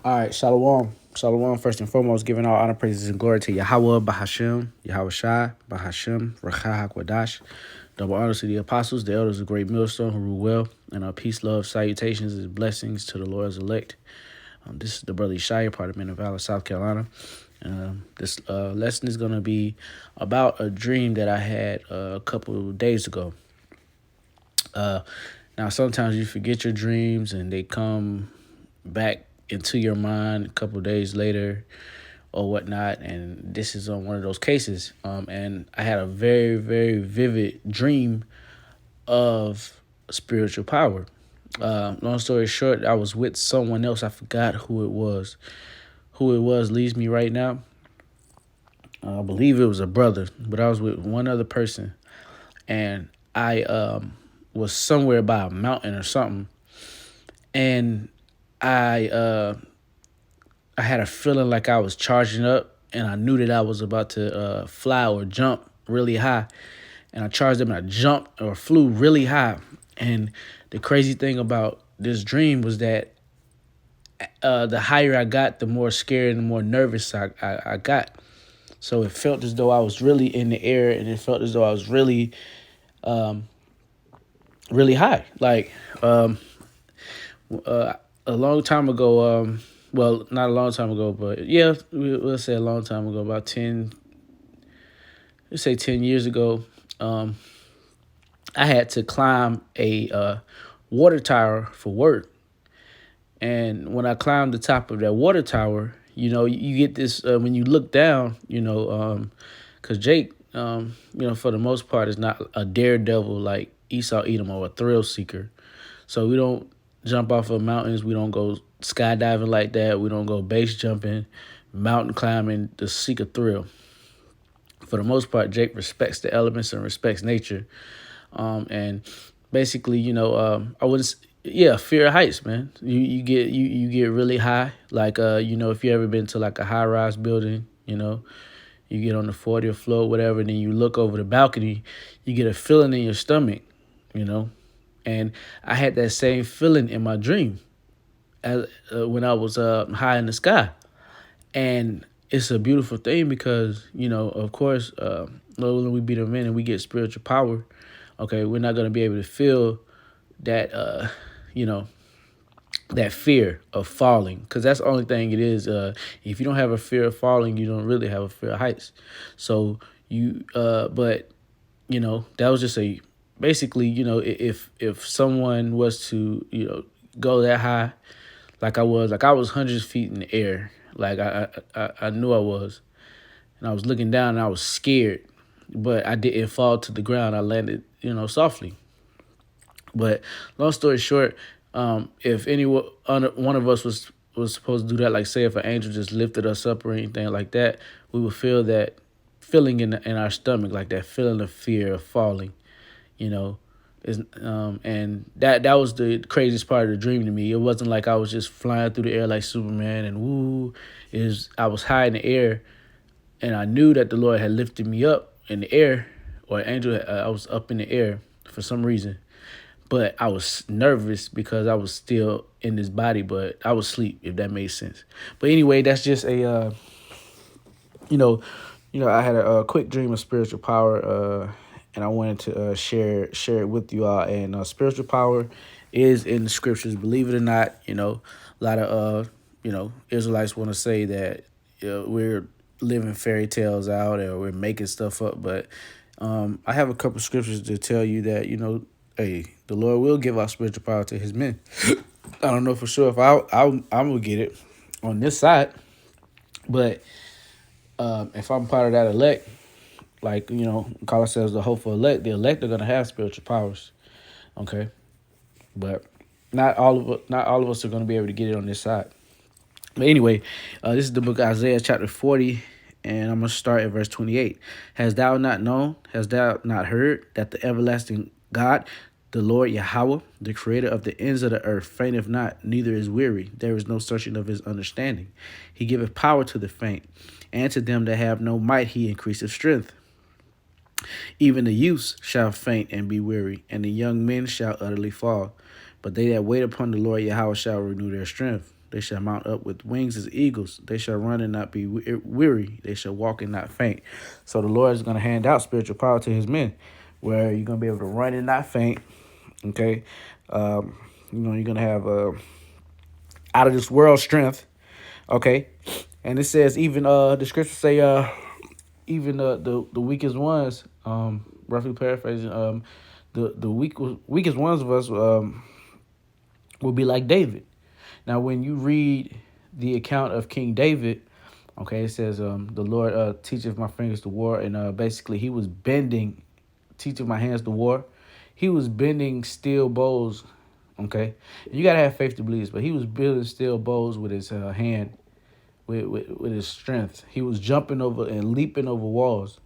All right, Shalom. Shalom, first and foremost, giving all honor, praises, and glory to Yahweh, Bahashem, Yahweh Shai, Bahashem, Rachah HaKwadash. Double honors to the apostles, the elders of Great Millstone who rule well, and our peace, love, salutations, and blessings to the Lord's elect. This is the brother Shire, part of Men of Valor, South Carolina. This lesson is going to be about a dream that I had a couple of days ago. Now, sometimes you forget your dreams and they come back into your mind a couple of days later or whatnot. And this is one of those cases. And I had a very, very vivid dream of spiritual power. Long story short, I was with someone else. I forgot who it was. Who it was leaves me right now. I believe it was a brother, but I was with one other person. And I was somewhere by a mountain or something. And I had a feeling like I was charging up, and I knew that I was about to fly or jump really high. And I charged up and I jumped or flew really high. And the crazy thing about this dream was that the higher I got, the more scared and the more nervous I got. So it felt as though I was really in the air, and it felt as though I was really, really high. Like a long time ago, well, not a long time ago, but yeah, we'll say a long time ago, about 10 years ago, I had to climb a water tower for work. And when I climbed the top of that water tower, you get this, when you look down, because Jake, for the most part, is not a daredevil like Esau Edom or a thrill seeker. So we don't jump off of mountains. We don't go skydiving like that. We don't go base jumping, mountain climbing to seek a thrill. For the most part, Jake respects the elements and respects nature. And basically, I wouldn't. Yeah, fear of heights, man. You get really high. Like if you ever been to like a high rise building, you get on the 40th floor, whatever, and then you look over the balcony, you get a feeling in your stomach, And I had that same feeling in my dream as when I was high in the sky. And it's a beautiful thing because, of course, when we be the men and we get spiritual power, okay, we're not going to be able to feel that, that fear of falling, because that's the only thing it is. If you don't have a fear of falling, you don't really have a fear of heights. So but that was just basically, if someone was to, go that high, like I was hundreds of feet in the air, like I knew I was, and I was looking down and I was scared, but I didn't fall to the ground. I landed, softly. But long story short, if one of us was supposed to do that, like say if an angel just lifted us up or anything like that, we would feel that feeling in our stomach, like that feeling of fear of falling, and that was the craziest part of the dream to me. It wasn't like I was just flying through the air like Superman and woo. I was high in the air, and I knew that the Lord had lifted me up in the air, or an angel. I was up in the air for some reason. But I was nervous because I was still in this body, but I was asleep, if that made sense. But anyway, that's just I had a quick dream of spiritual power, and I wanted to share it with you all. And spiritual power is in the scriptures, believe it or not. A lot of Israelites want to say that we're living fairy tales out or we're making stuff up, but I have a couple scriptures to tell you that hey, the Lord will give our spiritual power to his men. I don't know for sure if I'm going to get it on this side. But if I'm part of that elect, like, call ourselves the hopeful elect, the elect are going to have spiritual powers. Okay? But not all of us are going to be able to get it on this side. But anyway, this is the book of Isaiah chapter 40. And I'm going to start at verse 28. Hast thou not known, hast thou not heard, that the everlasting God, the Lord Yahweh, the creator of the ends of the earth, fainteth not, neither is weary. There is no searching of his understanding. He giveth power to the faint, and to them that have no might he increaseth strength. Even the youths shall faint and be weary, and the young men shall utterly fall. But they that wait upon the Lord Yahweh shall renew their strength. They shall mount up with wings as eagles. They shall run and not be weary. They shall walk and not faint. So the Lord is going to hand out spiritual power to his men, where you're going to be able to run and not faint. Okay. You're going to have out of this world strength. Okay. And it says even the scriptures say even the weakest ones, roughly paraphrasing, the weakest ones of us will be like David. Now, when you read the account of King David, okay, it says the Lord teacheth my fingers to war, and basically he was teaching my hands to war. He was bending steel bows. Okay, you gotta have faith to believe this, but he was building steel bows with his hand, with his strength. He was jumping over and leaping over walls.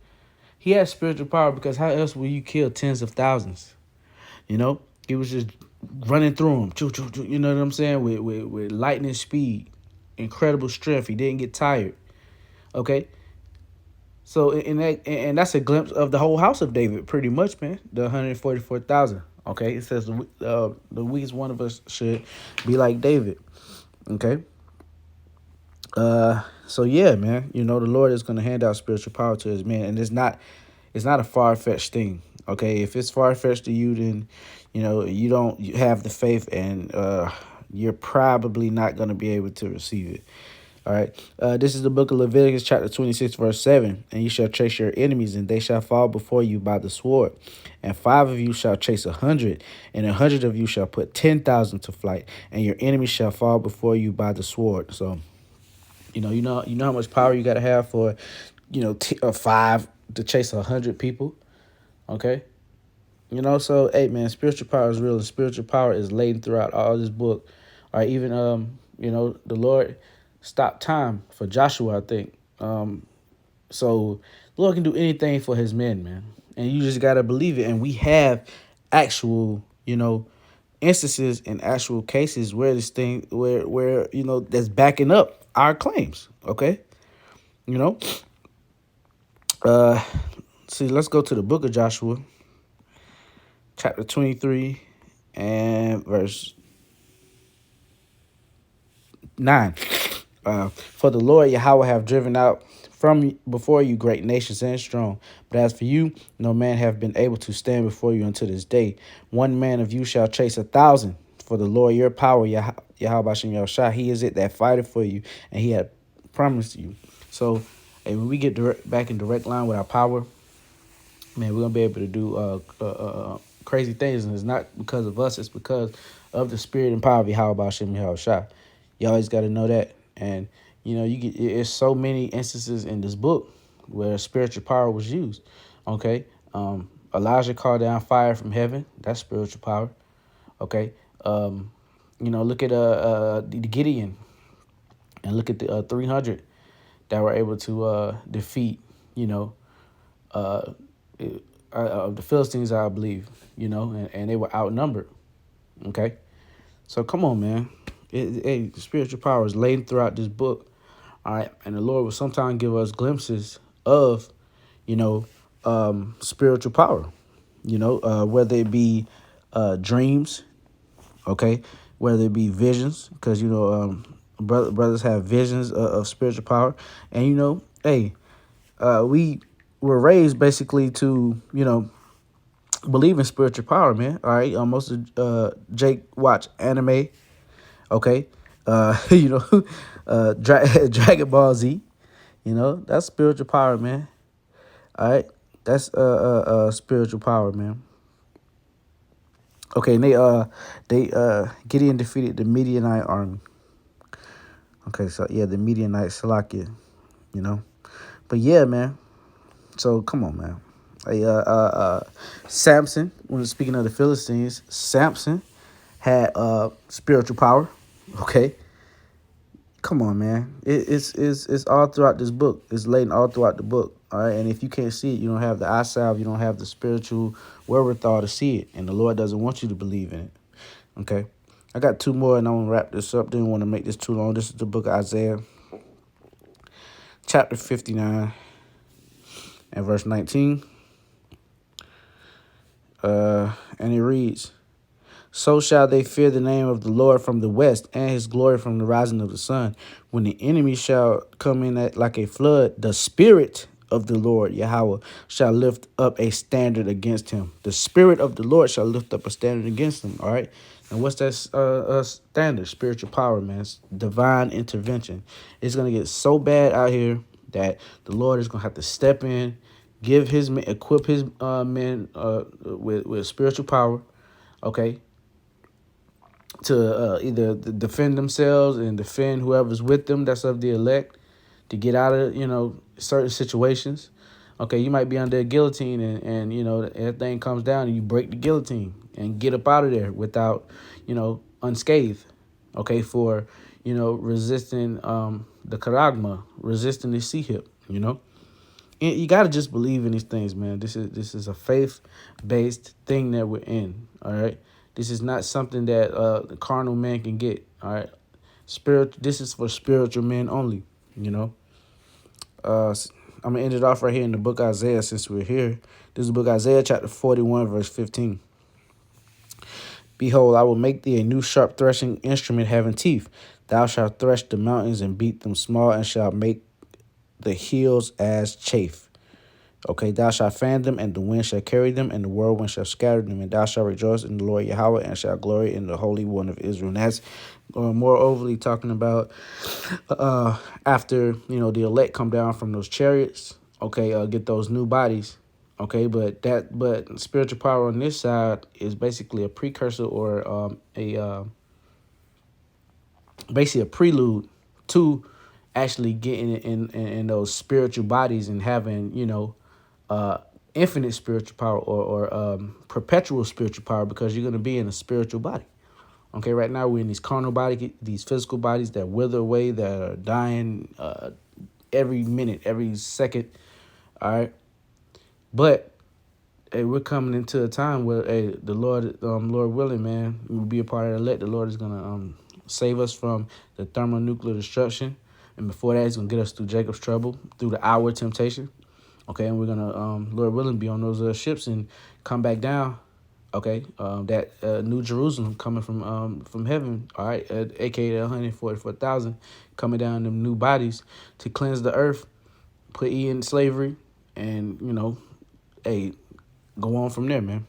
He had spiritual power, because how else will you kill tens of thousands? You know, he was just running through them. Choo, choo, choo, you know what I'm saying? With lightning speed, incredible strength. He didn't get tired. Okay. So and that's a glimpse of the whole house of David, pretty much, man. The 144,000. Okay, it says the weakest one of us should be like David. Okay. So yeah, man. The Lord is going to hand out spiritual power to his men, and it's not a far fetched thing. Okay, if it's far fetched to you, then you don't have the faith, and you're probably not going to be able to receive it. All right. This is the book of Leviticus, chapter 26, verse 7. And you shall chase your enemies, and they shall fall before you by the sword. And 5 of you shall chase 100, and 100 of you shall put 10,000 to flight, and your enemies shall fall before you by the sword. So, you know how much power you got to have for, 5 to chase 100 people. Okay. So, hey, man, spiritual power is real, and spiritual power is laden throughout all this book. All right. Even, the Lord stopped time for Joshua, I think. So the Lord can do anything for his men, man. And you just got to believe it. And we have actual, instances and actual cases where this thing, where that's backing up our claims. Okay. See, let's go to the book of Joshua, chapter 23 and verse 9. For the Lord Yahweh have driven out from before you great nations and strong. But as for you, no man have been able to stand before you unto this day. One man of you shall chase 1,000. For the Lord your power, Yahweh Bashem Yahushua, he is it that fighteth for you, and he had promised you. So, hey, when we get back in direct line with our power, man, we're going to be able to do crazy things. And it's not because of us, it's because of the spirit and power of Yahweh Bashem Yahushua. You always got to know that. And, it's so many instances in this book where spiritual power was used. Okay. Elijah called down fire from heaven. That's spiritual power. Okay. Look at the Gideon, and look at the 300 that were able to defeat, the Philistines, I believe, and they were outnumbered. Okay. So come on, man. Spiritual power is laid throughout this book. All right. And the Lord will sometimes give us glimpses of, spiritual power, whether it be dreams. Okay. Whether it be visions, because, brothers have visions of spiritual power. And, we were raised basically to, believe in spiritual power, man. All right. Most of Jake watch anime. Okay. Dragon Ball Z, that's spiritual power, man. All right. That's spiritual power, man. Okay, and they Gideon defeated the Midianite army. Okay, so yeah, the Midianite Salakia, But yeah, man. So come on, man. Samson, when speaking of the Philistines, Samson had spiritual power. Okay. Come on, man. It's all throughout this book. It's laid all throughout the book. All right. And if you can't see it, you don't have the eye salve, you don't have the spiritual wherewithal to see it. And the Lord doesn't want you to believe in it. Okay. I got 2 more and I'm going to wrap this up. Didn't want to make this too long. This is the book of Isaiah, chapter 59 and verse 19. And it reads, So shall they fear the name of the Lord from the west, and his glory from the rising of the sun. When the enemy shall come in like a flood, the spirit of the Lord Yahweh shall lift up a standard against him. The spirit of the Lord shall lift up a standard against him. All right. And what's that standard? Spiritual power, man. It's divine intervention. It's gonna get so bad out here that the Lord is gonna have to step in, give his men, equip his men with spiritual power. Okay, to either defend themselves and defend whoever's with them that's of the elect, to get out of, certain situations. Okay, you might be under a guillotine and everything comes down and you break the guillotine and get up out of there without, unscathed. Okay, for, resisting the charagma, resisting the sea hip, And you got to just believe in these things, man. This is a faith-based thing that we're in, all right? This is not something that the carnal man can get, all right? This is for spiritual men only, I'm going to end it off right here in the book of Isaiah since we're here. This is the book of Isaiah chapter 41, verse 15. Behold, I will make thee a new sharp threshing instrument having teeth. Thou shalt thresh the mountains and beat them small, and shalt make the hills as chaff. Okay, thou shalt fan them, and the wind shall carry them, and the whirlwind shall scatter them, and thou shalt rejoice in the Lord Yahweh, and shalt glory in the Holy One of Israel. And that's more overly talking about after, the elect come down from those chariots, okay, get those new bodies, okay, but spiritual power on this side is basically a precursor or basically a prelude to actually getting in those spiritual bodies and having, infinite spiritual power or perpetual spiritual power, because you're going to be in a spiritual body. Okay, right now we're in these carnal bodies, these physical bodies that wither away, that are dying every minute, every second. All right, but hey, we're coming into a time where the Lord, Lord willing, man, we'll be a part of the elect. The Lord is gonna save us from the thermonuclear destruction, and before that, He's gonna get us through Jacob's trouble, through the hour of temptation. Okay, and we're gonna, Lord willing, be on those ships and come back down. Okay, that New Jerusalem coming from heaven. All right, aka 144,000 coming down them new bodies to cleanse the earth, put E in slavery, and hey, go on from there, man.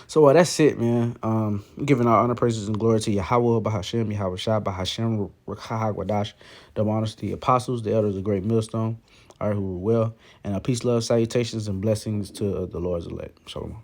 So that's it, man. Giving our honor, praises, and glory to Yahweh, Bahashem, Yahweh Shah, Bahashem, Rakha, Wadash, the honors to the apostles, the elders of the great millstone, all right, who were well, and peace, love, salutations, and blessings to the Lord's elect. Shalom.